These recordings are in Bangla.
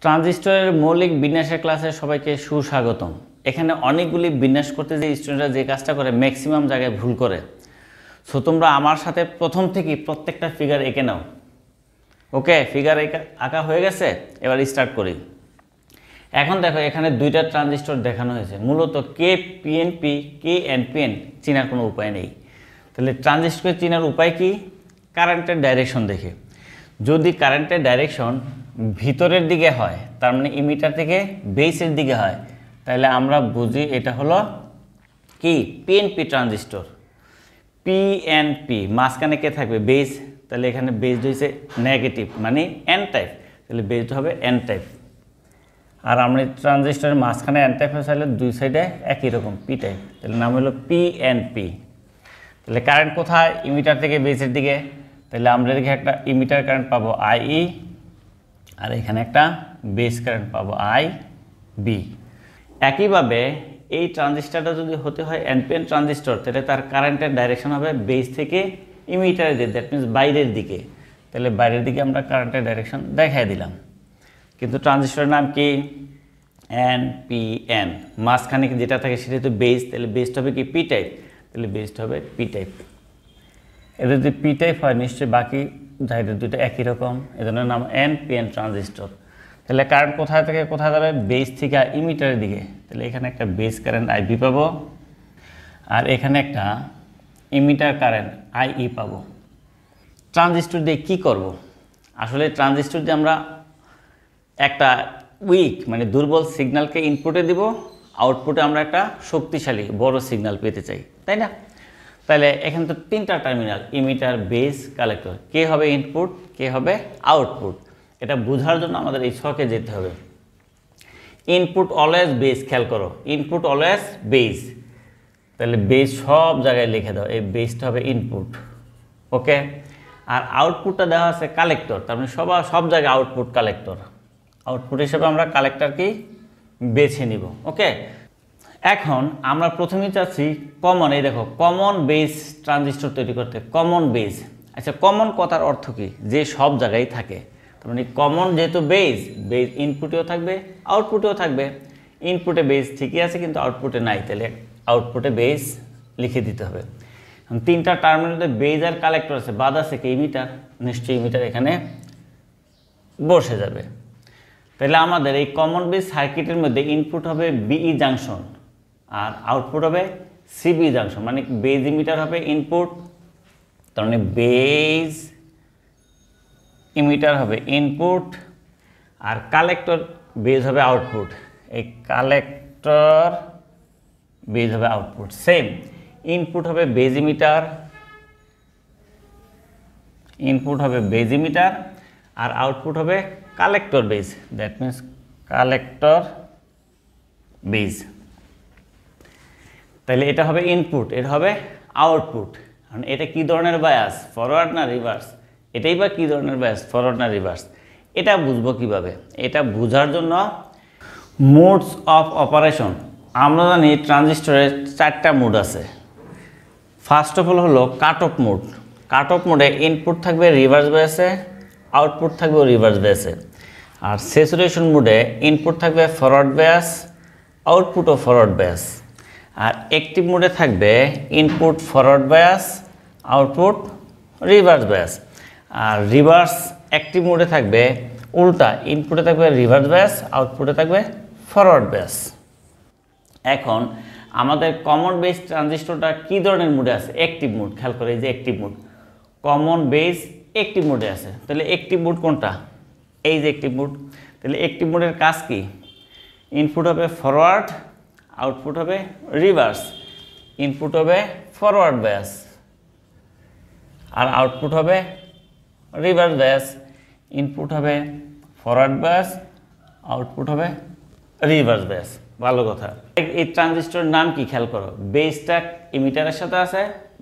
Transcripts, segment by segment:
ট্রানজিস্টরের মৌলিক বিন্যাসের ক্লাসে সবাইকে সুস্বাগতম। এখানে অনেকগুলি বিন্যাস করতে যে স্টুডেন্টরা যে কাজটা করে ম্যাক্সিমাম জায়গায় ভুল করে। সো তোমরা আমার সাথে প্রথম থেকেই প্রত্যেকটা ফিগার এঁকে নাও। ওকে, ফিগার আঁকা হয়ে গেছে, এবার স্টার্ট করি। এখন দেখো এখানে দুইটা ট্রানজিস্টর দেখানো হয়েছে। মূলত কে পিএনপি কে এনপিএন চেনার কোনো উপায় নেই। তাহলে ট্রানজিস্টরকে চেনার উপায় কি? কারেন্টের ডাইরেকশন দেখে। যদি কারেন্টের ডাইরেকশন ভিতরের দিকে হয়, তার মানে ইমিটার থেকে বেসের দিকে হয়, তাহলে আমরা বুঝি এটা হলো কি পিএনপি ট্রানজিস্টর। পিএনপি মাঝখানে কে থাকবে? বেস। তাহলে এখানে বেসড হয়েছে নেগেটিভ, মানে এন টাইপ, তাহলে বেসড হবে এন টাইপ। আর আমরা ট্রানজিস্টরের মাঝখানে এন টাইপ চাইলে দুই সাইডে একই রকম পি টাইপ, তাহলে নাম হলো পিএনপি। তাহলে কারেন্ট কোথায়? ইমিটার থেকে বেসের দিকে। তাহলে আমরা এদিকে একটা ইমিটার কারেন্ট পাবো আইই, আর এখানে একটা বেস কারেন্ট পাবো আই বি। একইভাবে এই ট্রানজিস্টরটা যদি হতে হয় এনপিএন ট্রানজিস্টর, তাহলে তার কারেন্টের ডাইরেকশন হবে বেস থেকে ইমিটারের দিকে, দ্যাট মিনস বাইরের দিকে। তাহলে বাইরের দিকে আমরা কারেন্টের ডাইরেকশন দেখাই দিলাম। কিন্তু ট্রানজিস্টরের নাম কি? এনপিএন। মাঝখানে যেটা থাকে সেটা তো বেস, তাহলে বেসটা হবে কি? পি টাইপ, তাহলে বেসটা হবে পি টাইপ। এদের যদি পি টাইপ হয় নিশ্চয়ই বাকি সাইডের দুটো একই রকম, এজন্য নাম এনপিএন ট্রানজিস্টর। তাহলে কারেন্ট কোথায় থেকে কোথায় যাবে? বেস থেকে ইমিটারের দিকে। তাহলে এখানে একটা বেস কারেন্ট আইবি পাবো, আর এখানে একটা ইমিটার কারেন্ট আইই পাবো। ট্রানজিস্টর দিয়ে কী করব? আসলে ট্রানজিস্টর দিয়ে আমরা একটা উইক মানে দুর্বল সিগন্যালকে ইনপুটে দিব, আউটপুটে আমরা একটা শক্তিশালী বড় সিগন্যাল পেতে চাই, তাই না? তাহলে এখানে তো তিনটা টার্মিনাল, ইমিটার, বেস, কালেক্টর। কে হবে ইনপুট, কে হবে আউটপুট? এটা বোঝার জন্য আমাদের এই ছকে যেতে হবে। ইনপুট অলওয়েজ বেস, খেয়াল করো, ইনপুট অলওয়েজ বেস। তাহলে বেস সব জায়গায় লিখে দাও, এই বেসটা হবে ইনপুট। ওকে, আর আউটপুটটা দেওয়া আছে কালেক্টর, তার মানে সব জায়গায় আউটপুট কালেক্টর। আউটপুট হিসেবে আমরা কালেক্টরকেই বেছে নিব। ওকে, এখন আমরা প্রথমেই চাচ্ছি কমন। এই দেখো, কমন বেস ট্রানজিস্টর তৈরি করতে। কমন বেস, আচ্ছা কমন কথার অর্থ কি? যে সব জায়গায় থাকে। তার মানে কমন যেহেতু বেস, বেস ইনপুটেও থাকবে আউটপুটেও থাকবে। ইনপুটে বেস ঠিকই আছে কিন্তু আউটপুটে নাই, তাহলে আউটপুটে বেস লিখে দিতে হবে। তিনটা টার্মিনালে বেস আর কালেক্টর আছে, বাদ আছে কি? ইমিটার। নিশ্চয়ই ইমিটার এখানে বসে যাবে। তাহলে আমাদের এই কমন বেস সার্কিটের মধ্যে ইনপুট হবে বিই জাংশন আর আউটপুট হবে সিবি জাংশন, মানে বেজ ইমিটার হবে ইনপুট, তার মানে বেজ ইমিটার হবে ইনপুট, আর কালেক্টর বেজ হবে আউটপুট। এই কালেক্টর বেজ হবে আউটপুট। সেম ইনপুট হবে বেজ ইমিটার, ইনপুট হবে বেজ ইমিটার, আর আউটপুট হবে collector base, that means collector base. তাহলে এটা হবে ইনপুট, এটা হবে আউটপুট। কারণ এটা কী ধরনের বায়াস, ফরওয়ার্ড না রিভার্স? এটাই বা কী ধরনের বায়াস, ফরওয়ার্ড না রিভার্স? এটা বুঝবো কিভাবে? এটা বোঝার জন্য মোডস অফ অপারেশন। আমরা জানি ট্রানজিস্টরের চারটা মোড আছে। ফার্স্ট অফ অল হলো cut off mode. Cut off মোডে ইনপুট থাকবে রিভার্স বায়াসে, আউটপুট থাকবে রিভার্স বায়াসে। আর স্যাচুরেশন মোডে ইনপুট থাকবে ফরওয়ার্ড বায়াস, আউটপুটও ফরওয়ার্ড বায়াস। আর অ্যাক্টিভ মোডে থাকবে input forward bias, output reverse bias. আর রিভার্স অ্যাক্টিভ মোডে থাকবে উল্টা, ইনপুটে থাকবে রিভার্স বায়াস, আউটপুটে থাকবে ফরওয়ার্ড বায়াস। এখন আমাদের কমন বেস ট্রানজিস্টরটা কী ধরনের মোডে আছে? Active mode. খেয়াল করে, এই যে active mode, common base active মোডে আছে। তাহলে অ্যাক্টিভ মোড কোনটা? এই যে অ্যাক্টিভ মোড। তাহলে অ্যাক্টিভ মোডের কাজ কি? ইনপুট হবে ফরওয়ার্ড, আউটপুট হবে রিভার্স। ইনপুট হবে ফরওয়ার্ড বায়াস আর আউটপুট হবে রিভার্স বায়াস। ইনপুট হবে ফরওয়ার্ড বায়াস, আউটপুট হবে রিভার্স বায়াস। ভালো কথা। এই ট্রানজিস্টরের নাম কি? খেয়াল করো, বেসটা ইমিটারের সাথে আছে,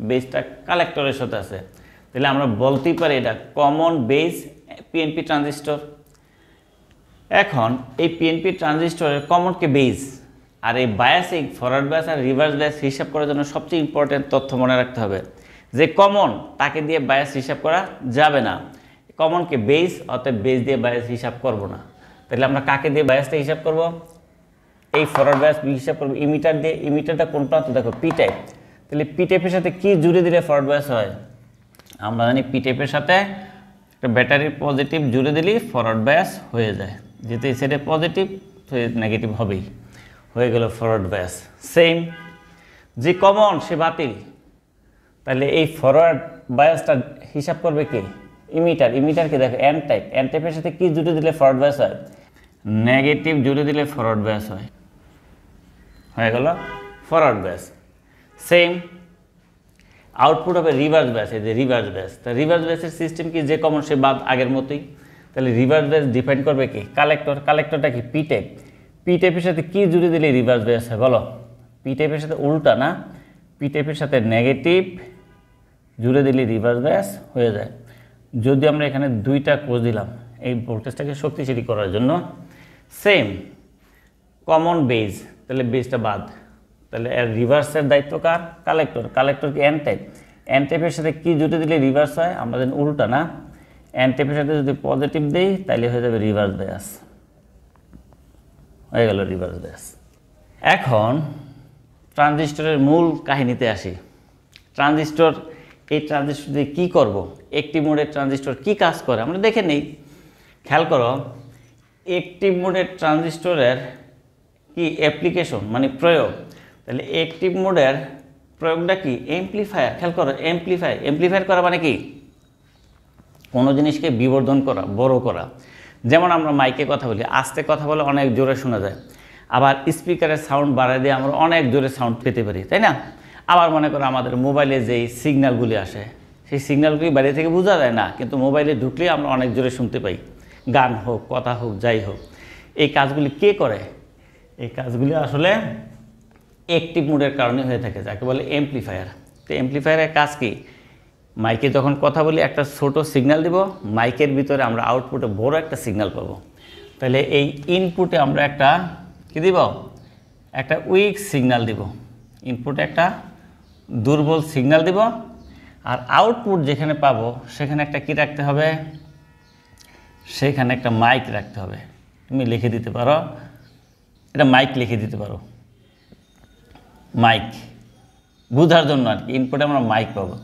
বেসটা কালেক্টরের সাথে আছে। তাহলে আমরা বলতেই পারি এটা কমন বেস পিএনপি ট্রানজিস্টর। এখন এই পিএনপি ট্রানজিস্টরের কমনকে বেস, আর এই বায়াসিং ফরওয়ার্ড বায়াস আর রিভার্স বায়াস হিসাব করার জন্য সবচেয়ে ইম্পর্টেন্ট তথ্য মনে রাখতে হবে যে কমন, তাকে দিয়ে বায়াস হিসাব করা যাবে না। কমনকে বেস, অতএব বেস দিয়ে বায়াস হিসাব করব না। তাহলে আমরা কাকে দিয়ে বায়াসটা হিসাব করব? এই ফরওয়ার্ড বায়াস হিসাব করব ইমিটার দিয়ে। ইমিটারটা কোন প্রান্ত? দেখো পি টাইপ। তাহলে পি টাইপের সাথে কি জুড়ে দিলে ফরওয়ার্ড বায়াস হয়? আমরা জানি পি টাইপের সাথে একটা ব্যাটারির পজিটিভ জুড়ে দিলেই ফরওয়ার্ড বায়াস হয়ে যায়। যেহেতু এই সাইডে পজিটিভ তো নেগেটিভ হবেই, হয়ে গেল ফরওয়ার্ড বায়াস। সেম, যে কমন সে বাতিল, তাহলে এই ফরওয়ার্ড বায়াসটা হিসাব করবে কি? ইমিটার। ইমিটারকে দেখো এন টাইপ। এন টাইপের সাথে কি জুড়ে দিলে ফরওয়ার্ড বায়াস হয়? নেগেটিভ জুড়ে দিলে ফরওয়ার্ড বায়াস হয়, হয়ে গেল ফরওয়ার্ড বায়াস। সেম আউটপুট হবে রিভার্স বায়াস। এই যে রিভার্স বায়াস, তা রিভার্স বায়াসের সিস্টেম কি? যে কমন সে বাদ, আগের মতোই। তাহলে রিভার্স বায়াস ডিফাইন করবে কি? কালেক্টর। কালেক্টরটা কি? P type. পি টাইপের সাথে কি জুড়ে দিলে রিভার্স বায়াস হয় বলো? পি টাইপের সাথে উল্টা না, পি টাইপের সাথে নেগেটিভ জুড়ে দিলে রিভার্স বায়াস হয়ে যায়। যদি আমরা এখানে দুইটা কোষ দিলাম এই ভোল্টেজটাকে শক্তিশালী করার জন্য, সেম কমন বেজ, তাহলে বেজটা বাদ, তাহলে এর রিভার্সের দায়িত্ব কার? কালেক্টর। কালেক্টর কি? N type. এন টাইপের সাথে কি জুড়ে দিলে রিভার্স হয়? আমরা যেন উল্টা না, এন টাইপের সাথে যদি পজিটিভ দিই তাহলে হয়ে যাবে রিভার্স বায়াস, হয়ে গেল রিভার্স বায়াস। এখন ট্রানজিস্টরের মূল কাহিনীতে আসি। ট্রানজিস্টর, এই ট্রানজিস্টর দিয়ে কী করব? অ্যাক্টিভ মোডের ট্রানজিস্টর কি কাজ করে আমরা দেখে নেই। খেয়াল করো, অ্যাক্টিভ মোডের ট্রানজিস্টরের কি অ্যাপ্লিকেশন মানে প্রয়োগ। তাহলে অ্যাক্টিভ মোডের প্রয়োগটা কি? অ্যাম্প্লিফায়ার। খেয়াল করো, অ্যাম্প্লিফায়ার। অ্যাম্প্লিফায়ার করা মানে কি? কোনো জিনিসকে বিবর্ধন করা, বড় করা। যেমন আমরা মাইকে কথা বলি, আস্তে কথা বলে অনেক জোরে শোনা যায়, আবার স্পিকারের সাউন্ড বাড়ায় দিয়ে আমরা অনেক জোরে সাউন্ড পেতে পারি, তাই না? আবার মনে করো আমাদের মোবাইলে যেই সিগন্যালগুলি আসে, সেই সিগন্যালগুলি বাইরে থেকে বোঝা যায় না, কিন্তু মোবাইলে ঢুকলেই আমরা অনেক জোরে শুনতে পাই, গান হোক, কথা হোক, যাই হোক। এই কাজগুলি কে করে? এই কাজগুলি আসলে অ্যাক্টিভ মোডের কারণে হয়ে থাকে, যাকে বলে অ্যাম্প্লিফায়ার। তো অ্যাম্প্লিফায়ারের কাজ কি? মাইকে যখন কথা বলি একটা ছোট সিগন্যাল দিব, মাইকের ভিতরে আমরা আউটপুটে বড় একটা সিগন্যাল পাবো। তাহলে এই ইনপুটে আমরা একটা কি দিব? একটা উইক সিগন্যাল দিব। ইনপুটে একটা দুর্বল সিগন্যাল দিব, আর আউটপুট যেখানে পাবো সেখানে একটা কি রাখতে হবে? সেখানে একটা মাইক রাখতে হবে। তুমি লিখে দিতে পারো, এটা মাইক লিখে দিতে পারো, মাইক বোঝার জন্য আর কি। ইনপুটে আমরা মাইক পাবো,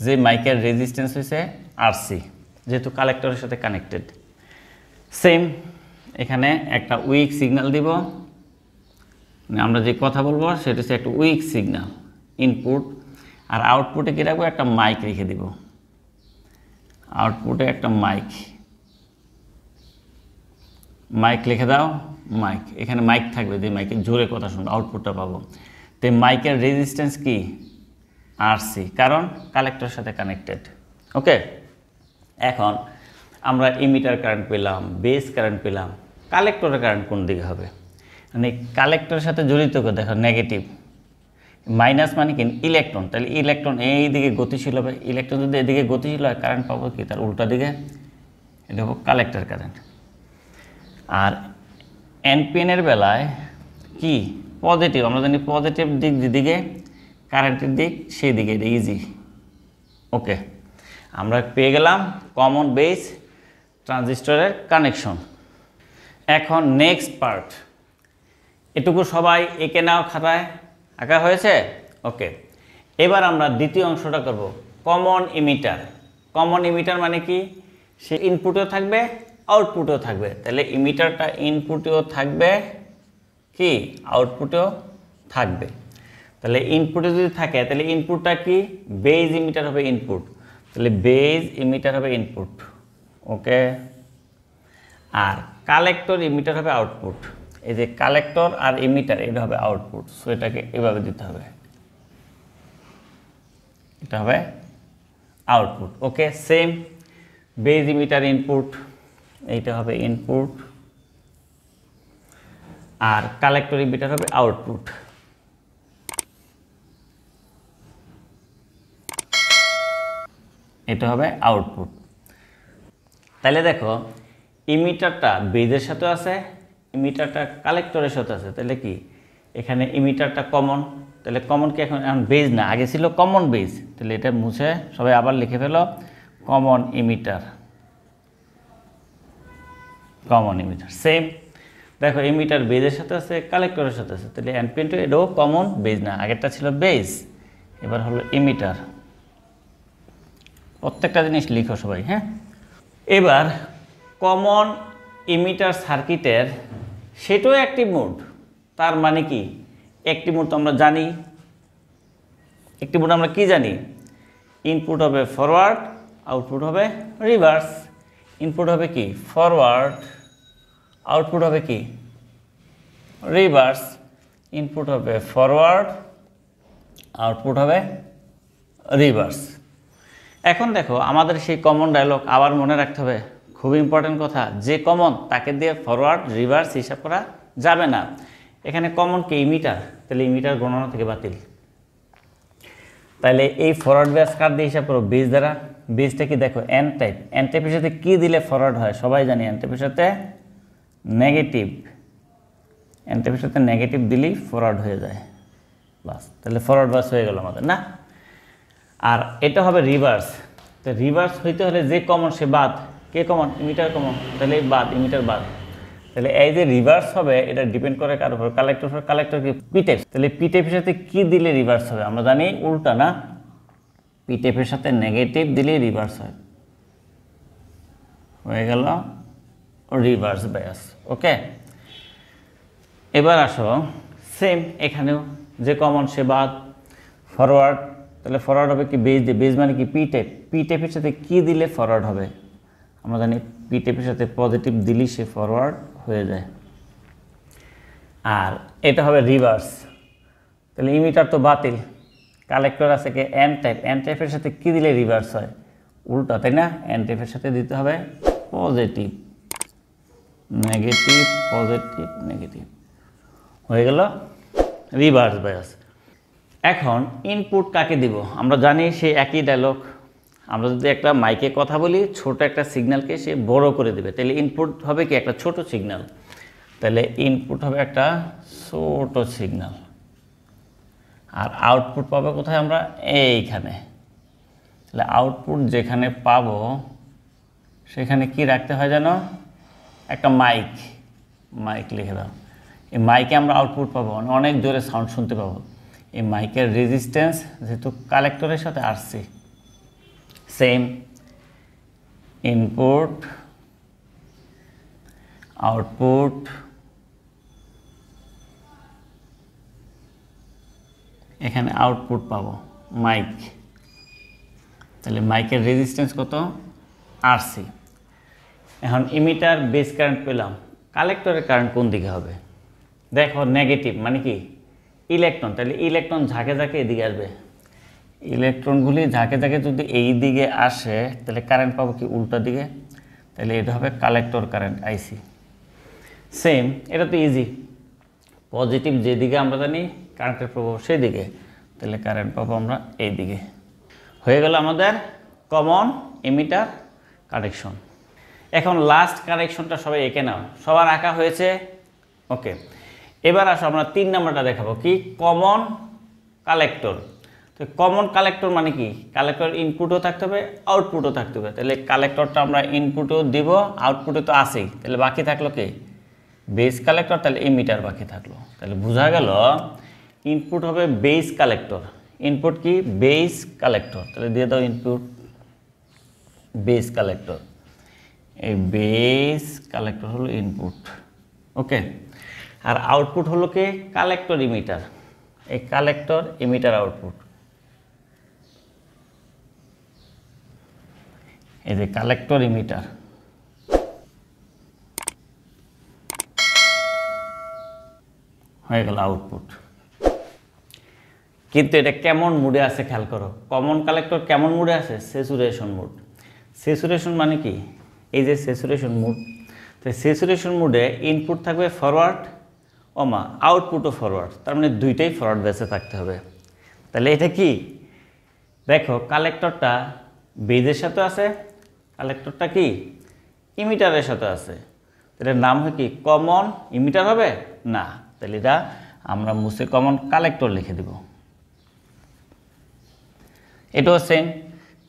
যে মাইকের রেজিস্ট্যান্স হয়েছে আরসি, যেহেতু কালেক্টরের সাথে কানেক্টেড। সেম এখানে একটা উইক সিগন্যাল দিব, মানে আমরা যে কথা বলবো সেটা হচ্ছে একটা উইক সিগন্যাল ইনপুট, আর আউটপুটে কী রাখবো? একটা মাইক রেখে দিব। আউটপুটে একটা মাইক, মাইক লিখে দাও, মাইক। এখানে মাইক থাকবে, যে মাইকে জোরে কথা শুনবো, আউটপুটটা পাবো। তো মাইকের রেজিস্ট্যান্স কি? আরসি, কারণ কালেক্টরের সাথে কানেক্টেড। ওকে, এখন আমরা ইমিটার কারেন্ট পেলাম, বেস কারেন্ট পেলাম, কালেক্টরের কারেন্ট কোন দিকে হবে? মানে কালেক্টরের সাথে জড়িত করে দেখো নেগেটিভ, মাইনাস মানে কি? ইলেকট্রন। তাহলে ইলেকট্রন এই দিকে গতিশীল হবে, ইলেকট্রন যদি এদিকে গতিশীল হয় কারেন্ট পাবো কি? তার উল্টা দিকে, এটা হবো কালেক্টর কারেন্ট। আর এনপিএনের বেলায় কি? পজিটিভ। আমরা জানি পজিটিভ দিক যেদিকে কারেন্টের দিক সেই দিকে, এটা ইজি। ওকে, আমরা পেয়ে গেলাম কমন বেস ট্রানজিস্টরের কানেকশন। এখন নেক্সট পার্ট, এটুকু সবাই এঁকে নাও, খাতায় আঁকা হয়েছে? ওকে, এবার আমরা দ্বিতীয় অংশটা করব, কমন ইমিটার। কমন ইমিটার মানে কি? সে ইনপুটেও থাকবে, আউটপুটেও থাকবে। তাহলে ইমিটারটা ইনপুটেও থাকবে, কি আউটপুটেও থাকবে। তাহলে ইনপুটে যদি থাকে তাহলে ইনপুটটা কি? বেজ ইমিটার হবে ইনপুট, তাহলে বেজ ইমিটার হবে ইনপুট। ওকে, আর কালেক্টর ইমিটার হবে আউটপুট। এই যে কালেক্টর আর ইমিটার এটা হবে আউটপুট, সো এটাকে এভাবে দিতে হবে, এটা হবে আউটপুট। ওকে, সেম বেজ ইমিটার ইনপুট, এইটা হবে ইনপুট, আর কালেক্টর ইমিটার হবে আউটপুট। এটা হবে আউটপুট। তাহলে দেখো ইমিটারটা বেজের সাথে আছে, ইমিটারটা কালেক্টরের সাথে আছে, তাহলে কি এখানে ইমিটারটা কমন, তাহলে কমন কি এখন বেজ না, আগে ছিল কমন বেজ। তাহলে এটা মুছে সবাই আবার লিখে ফেলো common emitter. Common emitter. Same দেখো ইমিটার বেজের সাথে আছে, কালেক্টরের সাথে আছে, তাহলে NPN2 এটাও কমন বেজ না, আগেরটা ছিল বেজ, এবার হলো ইমিটার। প্রত্যেকটা জিনিস লিখো সবাই, হ্যাঁ। এবার কমন ইমিটার সার্কিটের সেটাও অ্যাক্টিভ মোড, তার মানে কি অ্যাক্টিভ মোড তো আমরা জানি, অ্যাক্টিভ মোড আমরা কি জানি, ইনপুট হবে ফরওয়ার্ড, আউটপুট হবে রিভার্স। ইনপুট হবে কি ফরওয়ার্ড, আউটপুট হবে কি রিভার্স। ইনপুট হবে ফরওয়ার্ড, আউটপুট হবে রিভার্স। এখন দেখো আমাদের সেই কমন ডায়লগ আবার মনে রাখতে হবে, খুব ইম্পর্টেন্ট কথা, যে কমন তাকে দিয়ে ফরওয়ার্ড রিভার্স হিসাব করা যাবে না। এখানে কমন কি ইমিটার, তাহলে ইমিটার গণনা থেকে বাতিল। তাহলে এই ফরওয়ার্ড বেস কার দিয়ে হিসাব করো, বেস দ্বারা। বেসটা কি দেখো এন টাইপ, এন টাইপের সাথে কি দিলে ফরওয়ার্ড হয় সবাই জানি, এন টাইপের সাথে নেগেটিভ, এন টাইপের সাথে নেগেটিভ দিলেই ফরওয়ার্ড হয়ে যায়, বাস। তাহলে ফরওয়ার্ড বাস হয়ে গেল আমাদের, না। আর এটা হবে রিভার্স, তো রিভার্স হইতে হলে যে কমন সে বাদ, কে কমন, ইমিটার কমন, তাহলে বাদ, ইমিটার বাদ। তাহলে এই যে রিভার্স হবে এটা ডিপেন্ড করে কার উপর, কালেক্টর উপর। কালেক্টর কি পি টাইপ, তাহলে পি টাইপের সাথে কি দিলে রিভার্স হবে, আমরা জানি উল্টা, না। পি টাইপের সাথে নেগেটিভ দিলে রিভার্স হয়, হয়ে গেল রিভার্স বায়াস। ওকে, এবার আসো সেম এখানেও যে কমন সে বাদ, ফরওয়ার্ড, তাহলে ফরওয়ার্ড হবে কি বেজ দিয়ে, বেজ মানে কি পি টাইপ, পি টাইপের সাথে কি দিলে ফরওয়ার্ড হবে, আমরা জানি পি টাইপের সাথে পজিটিভ দিলেই সে ফরওয়ার্ড হয়ে যায়। আর এটা হবে রিভার্স, তাহলে ইমিটার তো বাতিল, কালেক্টর আছে কি এন টাইপ, এন টাইপের সাথে কি দিলে রিভার্স হয়, উল্টা, তাই না। এন টাইপের সাথে দিতে হবে পজিটিভ, নেগেটিভ, পজিটিভ, নেগেটিভ, হয়ে গেল রিভার্স বায়াস। এখন ইনপুট কাকে দিব, আমরা জানি সেই একই ডায়লগ, আমরা যদি একটা মাইকে কথা বলি, ছোট একটা সিগন্যালকে সে বড় করে দেবে, তাহলে ইনপুট হবে কি একটা ছোট সিগন্যাল, তাহলে ইনপুট হবে একটা ছোট সিগন্যাল। আর আউটপুট পাবো কোথায় আমরা, এইখানে। তাহলে আউটপুট যেখানে পাবো সেখানে কি রাখতে হয় যেন, একটা মাইক, মাইক লিখে দাও। এই মাইকে আমরা আউটপুট পাবো, অনেক জোরে সাউন্ড শুনতে পাবো। এই মাইকের রেজিস্ট্যান্স যেহেতু কালেক্টরের সাথে আসছে, সেম ইনপুট আউটপুট, এখানে আউটপুট পাবো মাইক, তাহলে মাইকের রেজিস্ট্যান্স কত, আরসি। এখন ইমিটার বেস কারেন্ট পেলাম, কালেক্টরের কারেন্ট কোন দিকে হবে, দেখো নেগেটিভ মানে কি ইলেকট্রন, তাহলে ইলেকট্রন ঝাঁকে ঝাঁকে এদিকে আসবে, ইলেকট্রনগুলি ঝাঁকে ঝাঁকে যদি এই দিকে আসে তাহলে কারেন্ট পাবো কি উল্টা দিকে, তাহলে এটা হবে কালেক্টর কারেন্ট আইসি। সেম, এটা তো ইজি, পজিটিভ যেদিকে আমরা জানি কারেন্টের প্রভাব সেই দিকে, তাহলে কারেন্ট পাবো আমরা এই দিকে। হয়ে গেল আমাদের কমন ইমিটার কানেকশন। এখন লাস্ট কানেকশনটা সবাই এঁকে নাও, সবার আঁকা হয়েছে, ওকে। এবার আসো আমরা 3 নাম্বারটা দেখাবো, কি কমন কালেক্টর। তো কমন কালেক্টর মানে কি, কালেক্টর ইনপুটও থাকতে হবে আউটপুটও থাকতে হবে, তাহলে কালেক্টরটা আমরা ইনপুটও দিব, আউটপুটে তো আসেই, তাহলে বাকি থাকলো কি বেস কালেক্টর, তাহলে ইমিটার বাকি থাকলো। তাহলে বোঝা গেল ইনপুট হবে বেস কালেক্টর, ইনপুট কি বেস কালেক্টর, তাহলে দিয়ে দাও ইনপুট বেস কালেক্টর, এই বেস কালেক্টর হলো ইনপুট, ওকে। আর আউটপুট হলো কি কালেক্টর ইমিটার, এই কালেক্টর ইমিটার আউটপুট, এই যে কালেক্টর ইমিটার, হয়ে গেল আউটপুট। কিন্তু এটা কেমন মুডে আছে খেয়াল করো, কমন কালেক্টর কেমন মুডে আছে, স্যাচুরেশন মুড। স্যাচুরেশন মানে কি, এই যে স্যাচুরেশন মুড, তো স্যাচুরেশন মুডে ইনপুট থাকবে ফরওয়ার্ড, ওমা আউটপুটও ফরওয়ার্ড, তার মানে দুইটাই ফরওয়ার্ড বেসে থাকতে হবে। তাহলে এটা কি দেখো, কালেক্টরটা বেজের সাথে আছে, কালেক্টরটা কি ইমিটারের সাথে আছে, এটার নাম হয় কি কমন ইমিটার হবে না, তাহলে এটা আমরা মুছে কমন কালেক্টর লিখে দেব। এটাও সেম,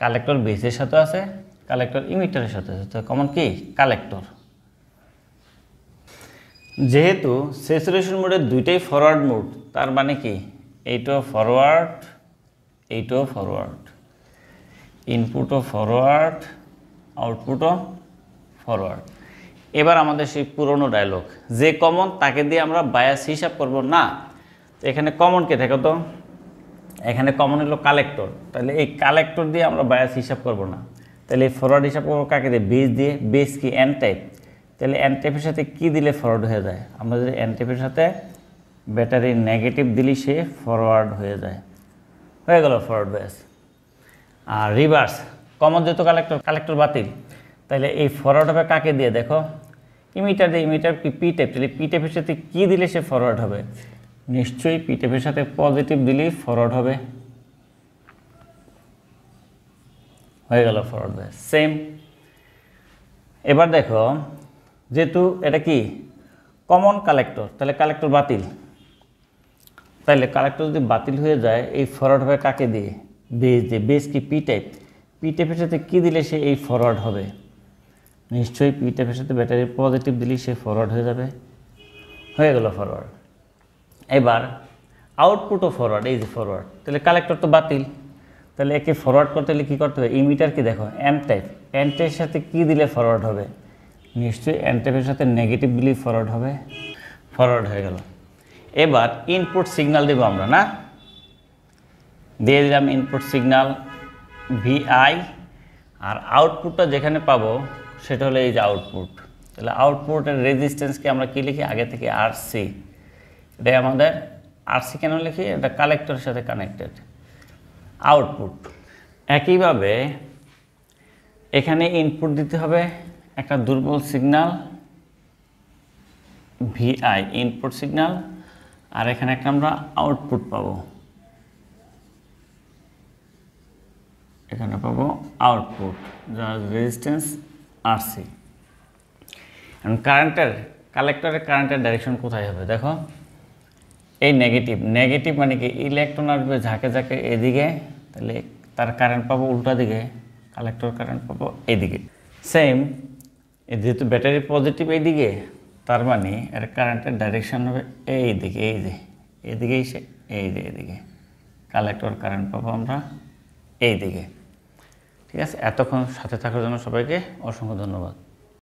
কালেক্টর বেসের সাথে আছে, কালেক্টর ইমিটারের সাথে আছে, তো কমন কি কালেক্টর। যেহেতু স্যাচুরেশন মোডের দুইটাই ফরওয়ার্ড মোড, তার মানে কি এইটাও ফরওয়ার্ড, এইটাও ফরওয়ার্ড, ইনপুটও ফরওয়ার্ড, আউটপুটও ফরওয়ার্ড। এবার আমাদের সেই পুরনো ডায়লগ, যে কমন তাকে দিয়ে আমরা বায়াস হিসাব করব না। এখানে কমন কে থাকে তো, এখানে কমন হলো কালেক্টর, তাহলে এই কালেক্টর দিয়ে আমরা বায়াস হিসাব করব না। তাহলে এই ফরওয়ার্ড হিসাব করবো কাকে দিয়ে, বেস দিয়ে। বেস কি এন টাইপ, তাহলে এন টাইপের সাথে কি দিলে ফরওয়ার্ড হয়ে যায়, আমরা যদি এন টাইপের সাথে ব্যাটারি নেগেটিভ দিলে সে ফরওয়ার্ড হয়ে যায়, হয়ে গেল ফরওয়ার্ড বায়াস। আর রিভার্স, কমন যেহেতু কালেক্টর, কালেক্টর বাতিল, তাহলে এই ফরওয়ার্ড হবে কাকে দিয়ে, দেখো ইমিটার দিয়ে। ইমিটার কি পি টাইপ, তাহলে পি টাইপের সাথে কী দিলে সে ফরওয়ার্ড হবে, নিশ্চয়ই পি টাইপের সাথে পজিটিভ দিলেই ফরওয়ার্ড হবে, হয়ে গেল ফরওয়ার্ড বায়াস। সেম এবার দেখো, যেহেতু এটা কি কমন কালেক্টর, তাহলে কালেক্টর বাতিল, তাহলে কালেক্টর যদি বাতিল হয়ে যায় এই ফরওয়ার্ড হবে কাকে দিয়ে, বেস দিয়ে। বেস কি পি টাইপ, পি টাইপের সাথে কী দিলে সে এই ফরওয়ার্ড হবে, নিশ্চয়ই পি টাইপের সাথে ব্যাটারি পজিটিভ দিলেই সে ফরওয়ার্ড হয়ে যাবে, হয়ে গেল ফরওয়ার্ড। এবার আউটপুটও ফরওয়ার্ড, এই যে ফরওয়ার্ড, তাহলে কালেক্টর তো বাতিল, তাহলে একে ফরওয়ার্ড করতে হলে কী করতে হবে, ইমিটার কি দেখো এন টাইপ, এন টাইপের সাথে কী দিলে ফরওয়ার্ড হবে, নিশ্চয়ই এন টাইপের সাথে নেগেটিভ দিলেই ফরওয়ার্ড হবে, ফরওয়ার্ড হয়ে গেল। এবার ইনপুট সিগন্যাল দেবো আমরা, না দিয়ে দিলাম ইনপুট সিগন্যাল ভিআই, আর আউটপুটটা যেখানে পাবো সেটা হলো এই যে আউটপুট। তাহলে আউটপুটের রেজিস্ট্যান্সকে আমরা কী লিখি, আগে থেকে আরসি, এটাই আমাদের আরসি কেন লিখি, এটা কালেক্টরের সাথে কানেক্টেড আউটপুট। একইভাবে এখানে ইনপুট দিতে হবে একটা দুর্বল সিগন্যাল ভিআই, ইনপুট সিগন্যাল, আর এখানে একটা আমরা আউটপুট পাবো, এখানে পাবো আউটপুট যার রেজিস্ট্যান্স আরসি। এখন কারেন্টের, কালেক্টরের কারেন্টের ডাইরেকশন কোথায় হবে, দেখো এই নেগেটিভ, নেগেটিভ মানে কি ইলেকট্রন আসবে ঝাঁকে ঝাঁকে এদিকে, তাহলে তার কারেন্ট পাবো উল্টা দিকে, কালেক্টর কারেন্ট পাবো এইদিকে। সেম যেহেতু ব্যাটারি পজিটিভ এইদিকে, তার মানে এর কারেন্টের ডাইরেকশন হবে এই দিকে, এই যে এদিকেই সে এই যে এদিকে, কালেক্টর কারেন্ট পাবো আমরা এই দিকে। ঠিক আছে, এতক্ষণ সাথে থাকার জন্য সবাইকে অসংখ্য ধন্যবাদ।